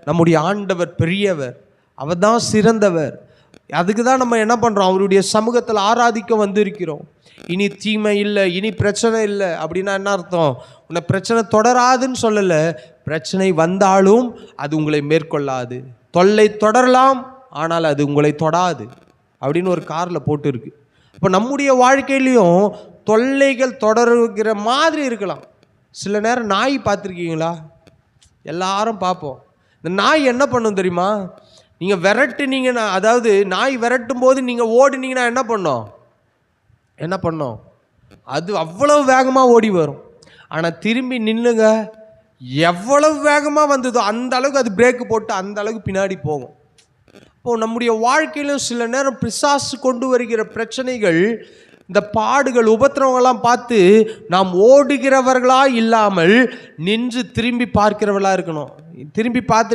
நம்முடைய ஆண்டவர் பெரியவர், அவர் தான் சிறந்தவர். அதுக்கு தான் நம்ம என்ன பண்ணுறோம், அவருடைய சமூகத்தில் ஆராதிக்க வந்திருக்கிறோம். இனி தீமை இல்லை, இனி பிரச்சனை இல்லை அப்படின்னா என்ன அர்த்தம்? உன்னை பிரச்சனை தொடராதுன்னு சொல்லலை, பிரச்சனை வந்தாலும் அது உங்களை மேற்கொள்ளாது. தொல்லை தொடரலாம், ஆனால் அது உங்களை தொடாது அப்படின்னு ஒரு காரில் போட்டு இருக்கு. இப்போ நம்முடைய வாழ்க்கையிலையும் தொல்லைகள் தொடருகிற மாதிரி இருக்கலாம். சில நேரம் நாய் பார்த்துருக்கீங்களா? எல்லாரும் பார்ப்போம். இந்த நாய் என்ன பண்ணும் தெரியுமா? நீங்கள் விரட்டுனீங்கன்னா, அதாவது நாய் விரட்டும் போது நீங்கள் ஓடினீங்கன்னா என்ன பண்ணோம்? அது அவ்வளவு வேகமாக ஓடி வரும். ஆனால் திரும்பி நின்றுங்க, எவ்வளவு வேகமாக வந்ததோ அந்த அளவுக்கு அது பிரேக்கு போட்டு அந்த அளவுக்கு பின்னாடி போகும். இப்போது நம்முடைய வாழ்க்கையிலும் சில நேரம் பிசாசு கொண்டு வருகிற பிரச்சனைகள், இந்த பாடுகள், உபத்திரவங்கள்லாம் பார்த்து நாம் ஓடுகிறவர்களாக இல்லாமல் நின்று திரும்பி பார்க்கிறவர்களாக இருக்கணும். திரும்பி பார்த்து